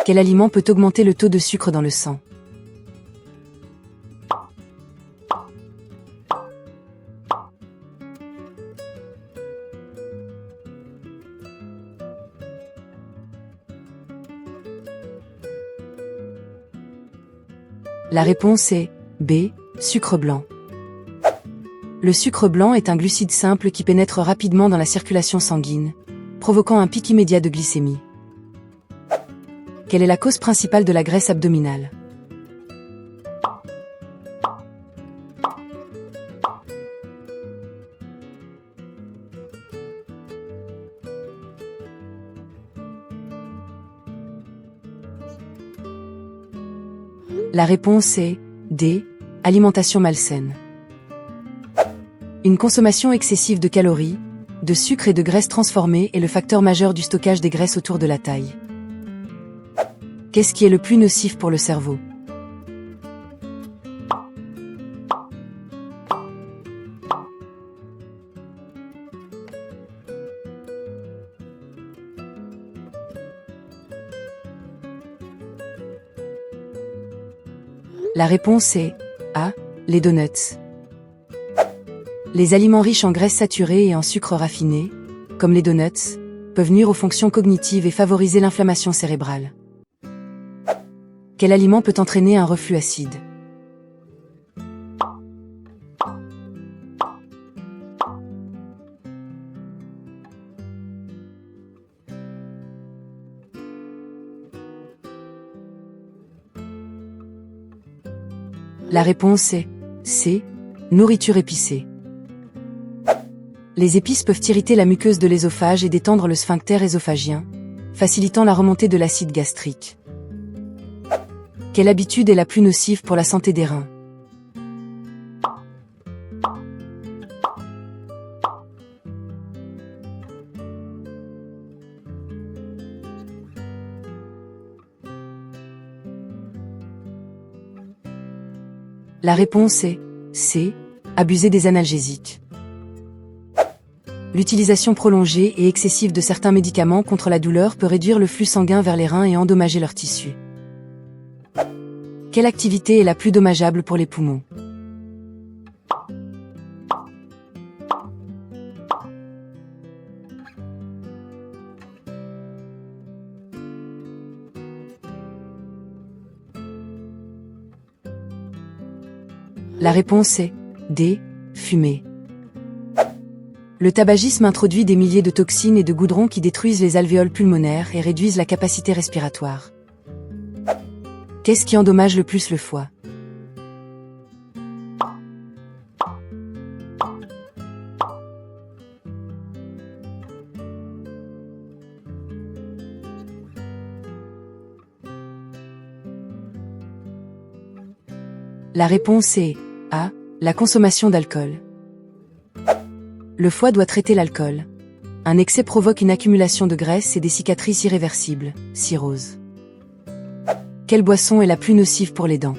Quel aliment peut augmenter le taux de sucre dans le sang? La réponse est B, sucre blanc. Le sucre blanc est un glucide simple qui pénètre rapidement dans la circulation sanguine, provoquant un pic immédiat de glycémie. Quelle est la cause principale de la graisse abdominale? La réponse est D, alimentation malsaine. Une consommation excessive de calories, de sucre et de graisses transformées est le facteur majeur du stockage des graisses autour de la taille. Qu'est-ce qui est le plus nocif pour le cerveau? La réponse est A, les donuts. Les aliments riches en graisses saturées et en sucre raffiné, comme les donuts, peuvent nuire aux fonctions cognitives et favoriser l'inflammation cérébrale. Quel aliment peut entraîner un reflux acide? La réponse est C, nourriture épicée. Les épices peuvent irriter la muqueuse de l'ésophage et détendre le sphincter œsophagien, facilitant la remontée de l'acide gastrique. Quelle habitude est la plus nocive pour la santé des reins? La réponse est C, abuser des analgésiques. L'utilisation prolongée et excessive de certains médicaments contre la douleur peut réduire le flux sanguin vers les reins et endommager leurs tissus. Quelle activité est la plus dommageable pour les poumons? La réponse est D, fumer. Le tabagisme introduit des milliers de toxines et de goudrons qui détruisent les alvéoles pulmonaires et réduisent la capacité respiratoire. Qu'est-ce qui endommage le plus le foie? La réponse est A, la consommation d'alcool. Le foie doit traiter l'alcool. Un excès provoque une accumulation de graisse et des cicatrices irréversibles, cirrhose. Quelle boisson est la plus nocive pour les dents?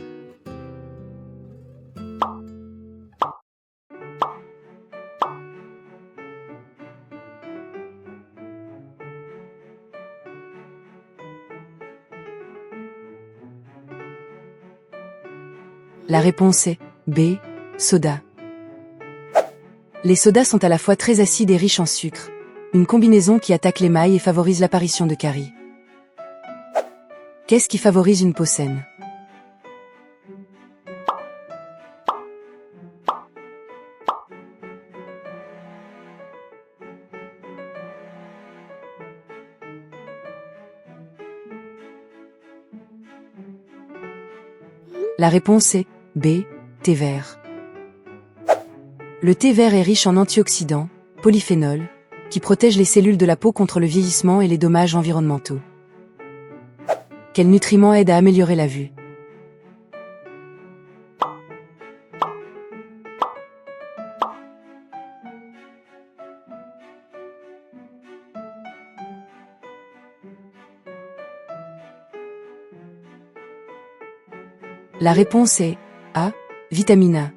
La réponse est B, soda. Les sodas sont à la fois très acides et riches en sucre, une combinaison qui attaque l'émail et favorise l'apparition de caries. Qu'est-ce qui favorise une peau saine? La réponse est B, thé vert. Le thé vert est riche en antioxydants, polyphénols, qui protègent les cellules de la peau contre le vieillissement et les dommages environnementaux. Quels nutriments aident à améliorer la vue? La réponse est A, vitamine A.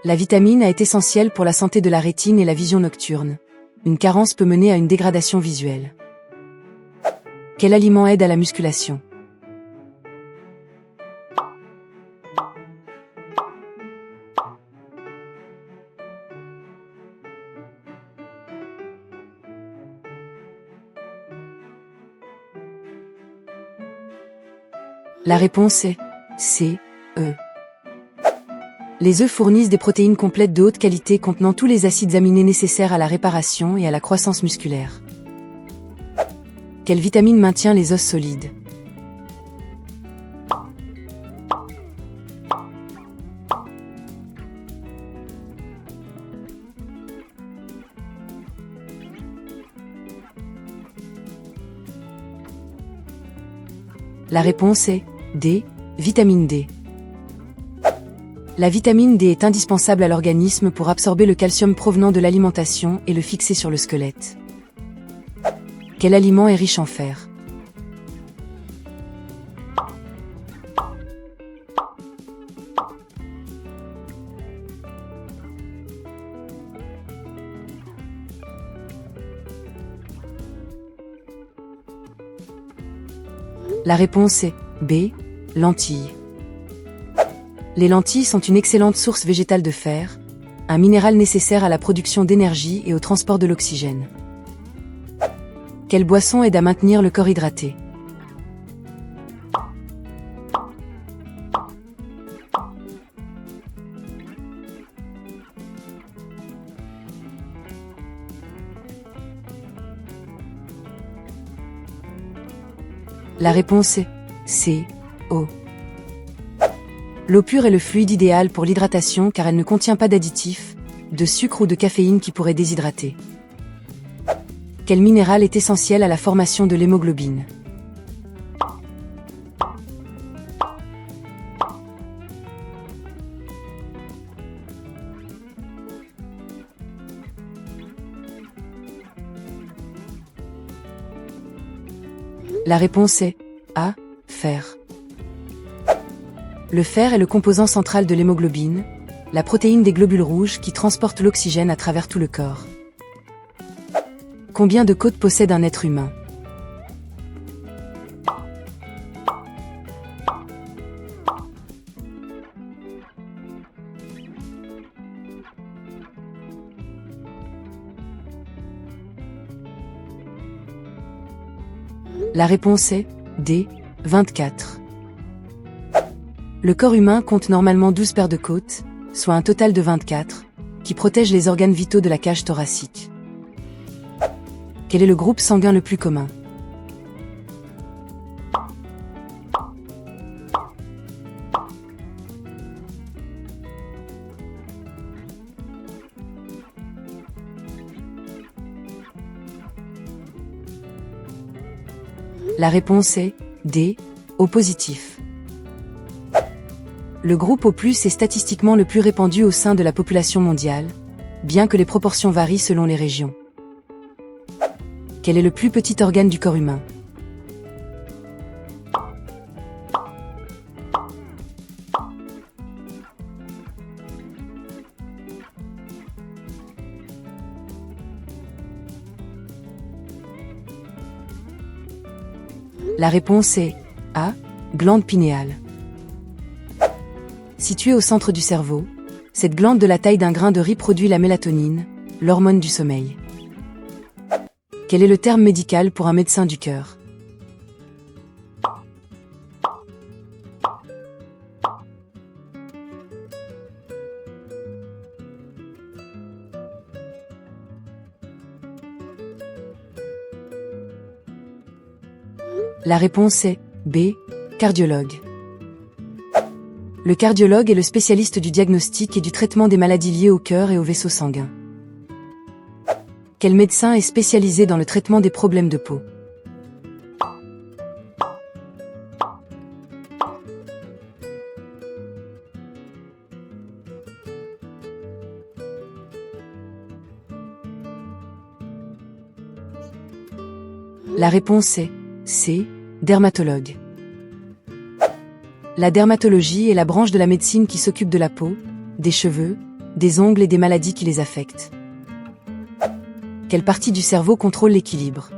La vitamine A est essentielle pour la santé de la rétine et la vision nocturne. Une carence peut mener à une dégradation visuelle. Quel aliment aide à la musculation? La réponse est C. œufs. Les œufs fournissent des protéines complètes de haute qualité contenant tous les acides aminés nécessaires à la réparation et à la croissance musculaire. Quelle vitamine maintient les os solides? La réponse est D. Vitamine D. La vitamine D est indispensable à l'organisme pour absorber le calcium provenant de l'alimentation et le fixer sur le squelette. Quel aliment est riche en fer? La réponse est B. Lentilles. Les lentilles sont une excellente source végétale de fer, un minéral nécessaire à la production d'énergie et au transport de l'oxygène. Quelle boisson aide à maintenir le corps hydraté? La réponse est C. Eau. L'eau pure est le fluide idéal pour l'hydratation car elle ne contient pas d'additifs, de sucre ou de caféine qui pourraient déshydrater. Quel minéral est essentiel à la formation de l'hémoglobine? La réponse est A. Fer. Le fer est le composant central de l'hémoglobine, la protéine des globules rouges qui transporte l'oxygène à travers tout le corps. Combien de côtes possède un être humain? La réponse est D. 24. Le corps humain compte normalement 12 paires de côtes, soit un total de 24, qui protègent les organes vitaux de la cage thoracique. Quel est le groupe sanguin le plus commun? La réponse est D. O positif. Le groupe O+ est statistiquement le plus répandu au sein de la population mondiale, bien que les proportions varient selon les régions. Quel est le plus petit organe du corps humain? La réponse est A. Glande pinéale. Située au centre du cerveau, cette glande de la taille d'un grain de riz produit la mélatonine, l'hormone du sommeil. Quel est le terme médical pour un médecin du cœur? La réponse est B. Cardiologue. Le cardiologue est le spécialiste du diagnostic et du traitement des maladies liées au cœur et aux vaisseaux sanguins. Quel médecin est spécialisé dans le traitement des problèmes de peau? La réponse est C. Dermatologue. La dermatologie est la branche de la médecine qui s'occupe de la peau, des cheveux, des ongles et des maladies qui les affectent. Quelle partie du cerveau contrôle l'équilibre?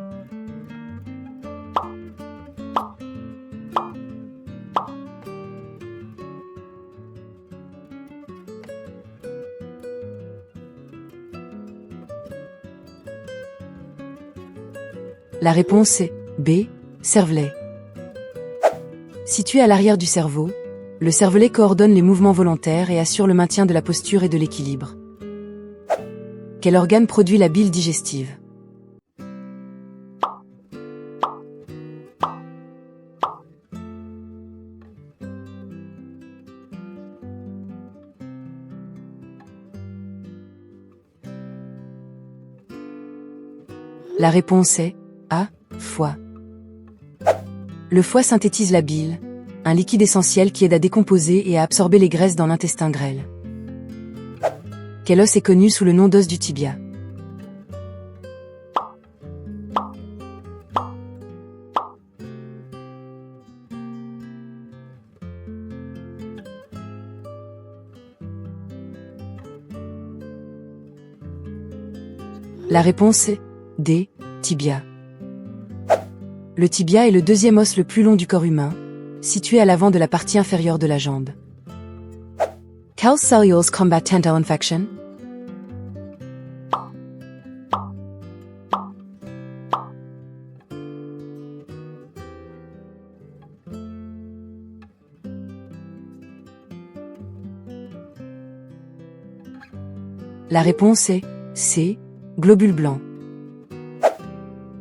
La réponse est B. Cervelet. Situé à l'arrière du cerveau, le cervelet coordonne les mouvements volontaires et assure le maintien de la posture et de l'équilibre. Quel organe produit la bile digestive? La réponse est A. Foie. Le foie synthétise la bile, un liquide essentiel qui aide à décomposer et à absorber les graisses dans l'intestin grêle. Quel os est connu sous le nom d'os du tibia? La réponse est D. Tibia. Le tibia est le deuxième os le plus long du corps humain, situé à l'avant de la partie inférieure de la jambe. How cellules combat dental infection? La réponse est C. Globules blancs.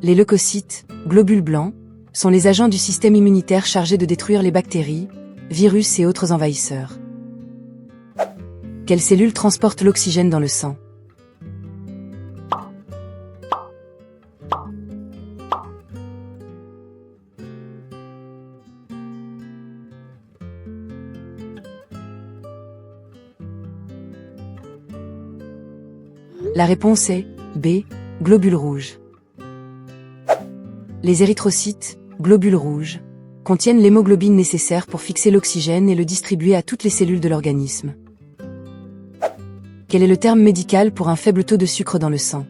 Les leucocytes, globules blancs, sont les agents du système immunitaire chargés de détruire les bactéries, virus et autres envahisseurs. Quelles cellules transportent l'oxygène dans le sang? La réponse est B. Globules rouges. Les érythrocytes, globules rouges, contiennent l'hémoglobine nécessaire pour fixer l'oxygène et le distribuer à toutes les cellules de l'organisme. Quel est le terme médical pour un faible taux de sucre dans le sang?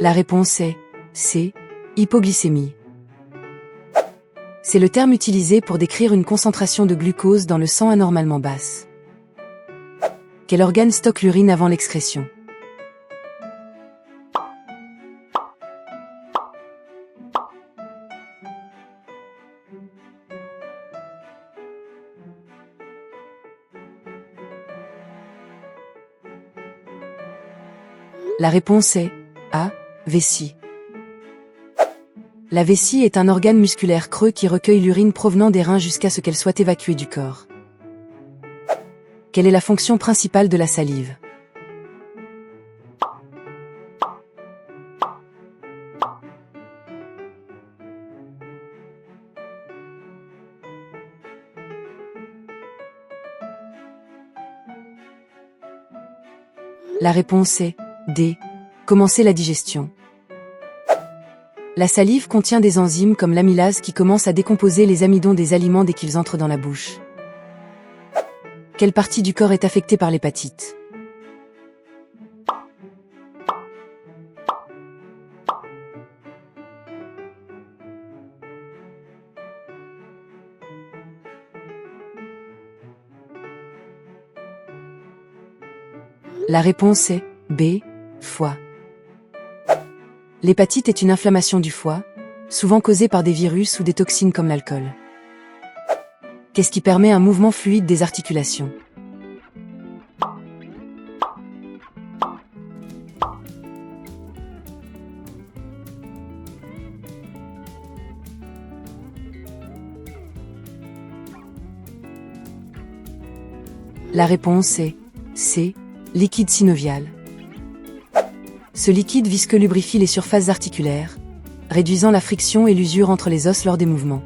La réponse est C. Hypoglycémie. C'est le terme utilisé pour décrire une concentration de glucose dans le sang anormalement basse. Quel organe stocke l'urine avant l'excrétion? La réponse est A. Vessie. La vessie est un organe musculaire creux qui recueille l'urine provenant des reins jusqu'à ce qu'elle soit évacuée du corps. Quelle est la fonction principale de la salive? La réponse est D. Commencer la digestion. La salive contient des enzymes comme l'amylase qui commencent à décomposer les amidons des aliments dès qu'ils entrent dans la bouche. Quelle partie du corps est affectée par l'hépatite? La réponse est B. Foie. L'hépatite est une inflammation du foie, souvent causée par des virus ou des toxines comme l'alcool. Qu'est-ce qui permet un mouvement fluide des articulations? La réponse est C. Liquide synovial. Ce liquide visqueux lubrifie les surfaces articulaires, réduisant la friction et l'usure entre les os lors des mouvements.